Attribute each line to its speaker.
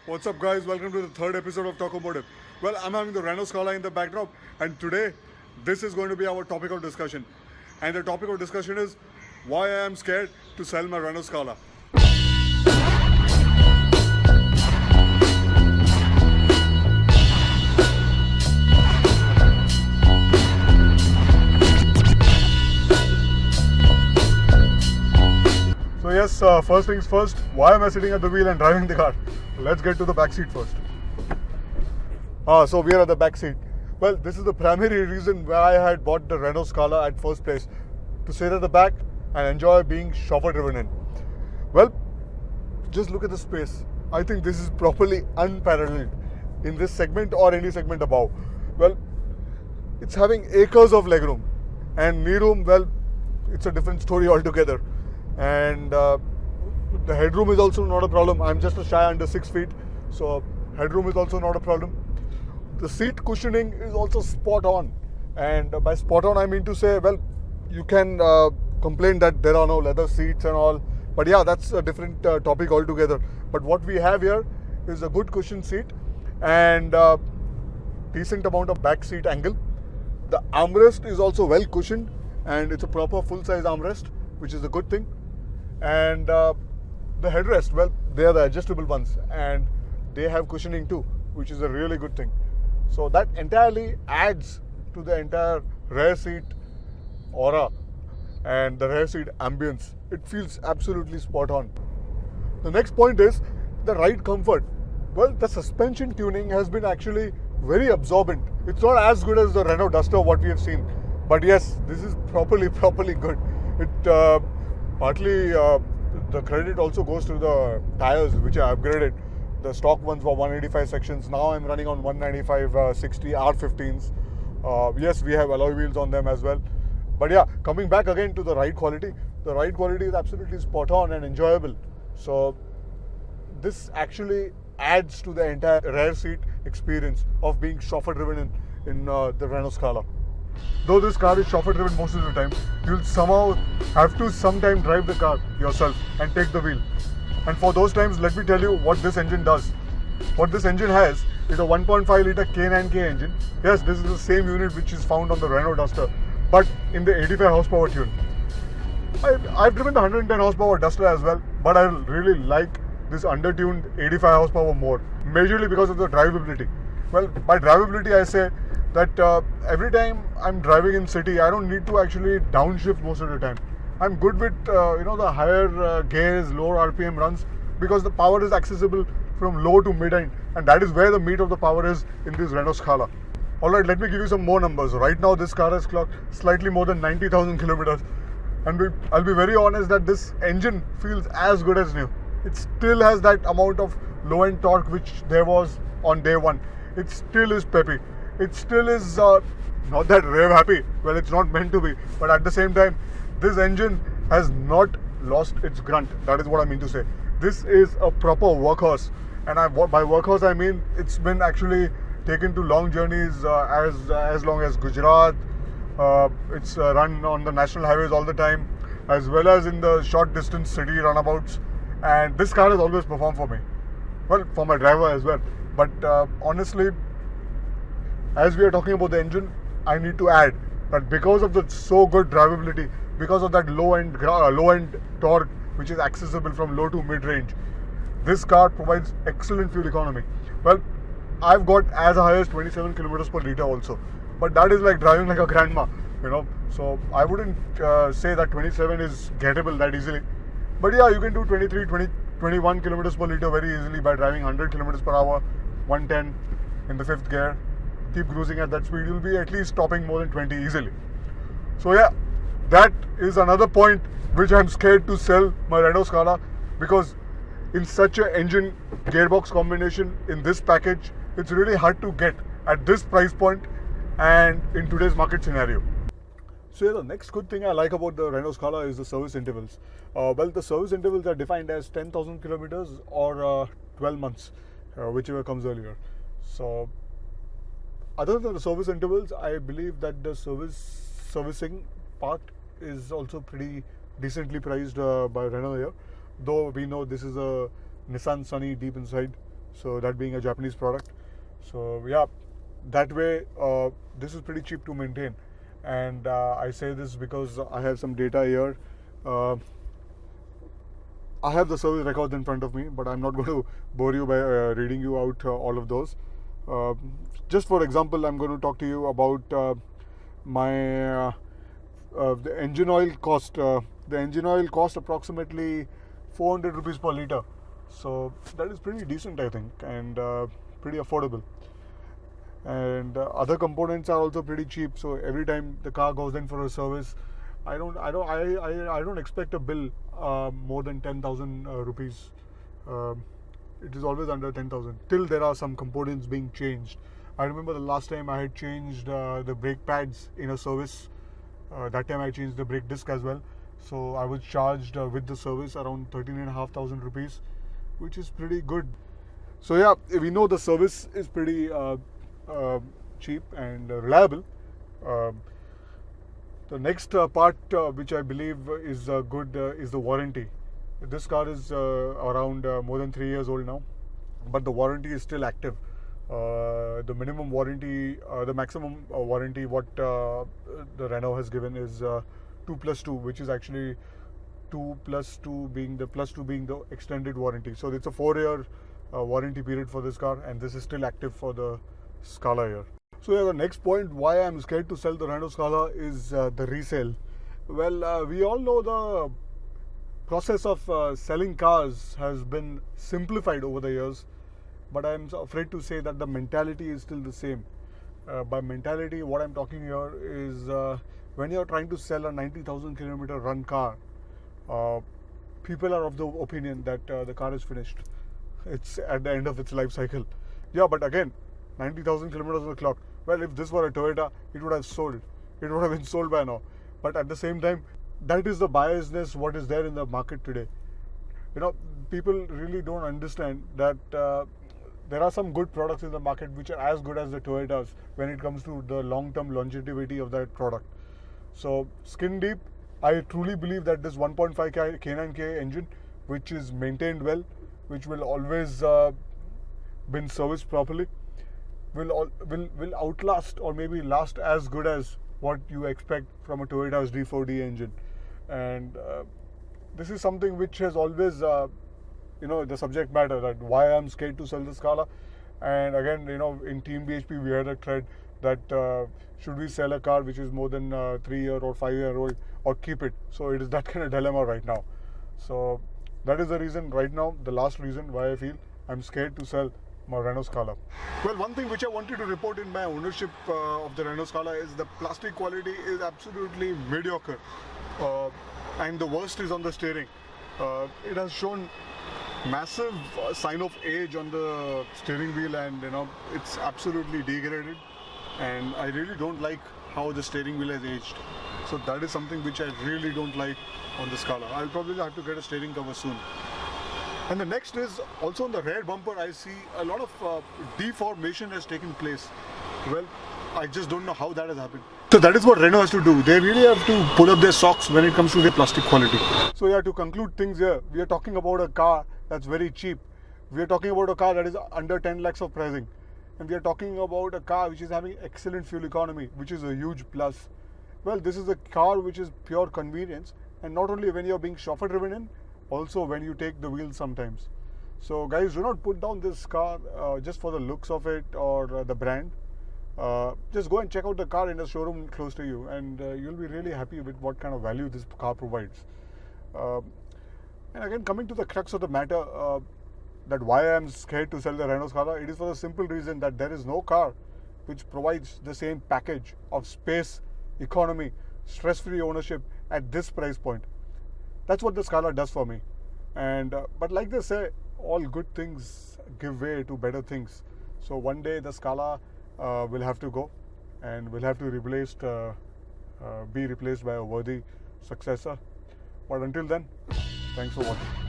Speaker 1: What's up, guys? Welcome to the third episode of Talk Automotive. Well, I'm having the Renault Scala in the backdrop, and today this is going to be our topic of discussion. And the topic of discussion is why I am scared to sell my Renault Scala. So yes, first things first, why am I sitting at the wheel and driving the car? Let's get to the back seat first. So we are at the back seat. Well, this is the primary reason why I had bought the Renault Scala at first place, to sit at the back and enjoy being chauffeur driven in. Well, just look at the space. I think this is properly unparalleled in this segment or any segment above. Well, it's having acres of legroom, and knee room, well, it's a different story altogether. And the headroom is also not a problem. I'm just a shy under 6 feet, so headroom is also not a problem. The seat cushioning is also spot on, and by spot on I mean to say, well, you can complain that there are no leather seats and all, but yeah, that's a different topic altogether. But what we have here is a good cushion seat and decent amount of back seat angle. The armrest is also well cushioned, and it's a proper full-size armrest, which is a good thing. And the headrest, well, they are the adjustable ones, and they have cushioning too, which is a really good thing. So that entirely adds to the entire rear seat aura and the rear seat ambience. It feels absolutely spot on. The next point is the ride comfort. Well, the suspension tuning has been actually very absorbent. It's not as good as the Renault Duster what we have seen, but yes, this is properly good. It partly the credit also goes to the tires, which I upgraded. The stock ones were 185 sections. Now I'm running on 195 60 R15s. Yes, we have alloy wheels on them as well. But yeah, coming back again to the ride quality is absolutely spot on and enjoyable. So this actually adds to the entire rear seat experience of being chauffeur driven in the Renault Scala. Though this car is chauffeur driven most of the time, you'll somehow have to sometime drive the car yourself and take the wheel. And for those times, let me tell you what this engine does. What this engine has is a 1.5 litre K9K engine. Yes, this is the same unit which is found on the Renault Duster, but in the 85 horsepower tune. I've driven the 110 horsepower Duster as well, but I really like this undertuned 85 horsepower more, majorly because of the drivability. Well, by drivability I say that every time I'm driving in city, I don't need to actually downshift most of the time. I'm good with the higher gears, lower RPM runs, because the power is accessible from low to mid end, and that is where the meat of the power is in this Renault Scala. Alright, let me give you some more numbers. Right now this car has clocked slightly more than 90,000 kilometers, and I'll be very honest that this engine feels as good as new. It still has that amount of low end torque which there was on day one. It still is peppy. It still is not that rev happy. Well, it's not meant to be, but at the same time, this engine has not lost its grunt. That is what I mean to say. This is a proper workhorse, and by workhorse I mean it's been actually taken to long journeys as long as Gujarat. It's run on the national highways all the time, as well as in the short distance city runabouts. And this car has always performed for me. Well, for my driver as well. But honestly, as we are talking about the engine, I need to add that because of the so good drivability, because of that low end torque which is accessible from low to mid range, this car provides excellent fuel economy. Well, I've got as high as 27 kilometers per liter also, but that is like driving like a grandma, So I wouldn't say that 27 is gettable that easily. But yeah, you can do 23, 21 kilometers per liter very easily by driving 100 kilometers per hour, 110 in the fifth gear. Keep cruising at that speed, you'll be at least topping more than 20 easily. So yeah, that is another point which I'm scared to sell my Renault Scala, because in such an engine gearbox combination in this package, it's really hard to get at this price point and in today's market scenario. So yeah, the next good thing I like about the Renault Scala is the service intervals. Well, the service intervals are defined as 10,000 kilometers or 12 months, whichever comes earlier. So other than the service intervals, I believe that the servicing part is also pretty decently priced by Renault here. Though we know this is a Nissan Sunny deep inside, So that being a Japanese product. So yeah, that way this is pretty cheap to maintain. And I say this because I have some data here. I have the service records in front of me, but I'm not going to bore you by reading you out all of those. Just for example, I'm going to talk to you about my the engine oil cost. The engine oil cost approximately 400 rupees per liter. So that is pretty decent, I think, and pretty affordable. And other components are also pretty cheap. So every time the car goes in for a service, I don't expect a bill more than 10,000 rupees. It is always under 10,000 till there are some components being changed. I remember the last time I had changed the brake pads in a service. That time I changed the brake disc as well. So I was charged with the service around 13,500 rupees, which is pretty good. So yeah, we know the service is pretty cheap and reliable. The next part which I believe is good is the warranty. This car is around more than 3 years old now, but the warranty is still active. The minimum warranty, the maximum warranty what the Renault has given is 2+2, which is actually 2+2 being the extended warranty. So it's a 4-year warranty period for this car, and this is still active for the Scala here. So yeah, the next point why I'm scared to sell the Renault Scala is the resale. Well, we all know the process of selling cars has been simplified over the years, but I'm afraid to say that the mentality is still the same. By mentality, what I'm talking here is when you're trying to sell a 90,000 kilometer run car, people are of the opinion that the car is finished. It's at the end of its life cycle. Yeah, but again, 90,000 kilometers on the clock. Well, if this were a Toyota, it would have sold. It would have been sold by now. But at the same time, that is the biasness what is there in the market today. You know, people really don't understand that there are some good products in the market which are as good as the Toyotas when it comes to the long-term longevity of that product. So, skin deep, I truly believe that this 1.5 K9K engine, which is maintained well, which will always been serviced properly, will outlast or maybe last as good as what you expect from a Toyota's D4D engine. And this is something which has always the subject matter, that why I'm scared to sell the Scala. And again, in Team BHP we had a thread that should we sell a car which is more than 3-year or 5-year old, or keep it. So it is that kind of dilemma right now. So that is the reason right now, the last reason why I feel I'm scared to sell my Renault Scala. Well, one thing which I wanted to report in my ownership of the Renault Scala is the plastic quality is absolutely mediocre, and the worst is on the steering. It has shown massive sign of age on the steering wheel, and it's absolutely degraded, and I really don't like how the steering wheel has aged. So that is something which I really don't like on the Scala. I'll probably have to get a steering cover soon. And the next is also on the rear bumper. I see a lot of deformation has taken place. Well, I just don't know how that has happened. So that is what Renault has to do. They really have to pull up their socks when it comes to their plastic quality. So yeah, to conclude things here, we are talking about a car that's very cheap. We are talking about a car that is under 10 lakhs of pricing. And we are talking about a car which is having excellent fuel economy, which is a huge plus. Well, this is a car which is pure convenience, and not only when you're being chauffeur driven in, also when you take the wheel sometimes. So guys, do not put down this car just for the looks of it or the brand. Just go and check out the car in a showroom close to you, and you'll be really happy with what kind of value this car provides. And again, coming to the crux of the matter, that why I'm scared to sell the Renault Scala, it is for the simple reason that there is no car which provides the same package of space, economy, stress-free ownership at this price point. That's what the Scala does for me. And but like they say, all good things give way to better things. So one day the Scala will have to go, and will have to be replaced by a worthy successor. But until then, thanks for watching.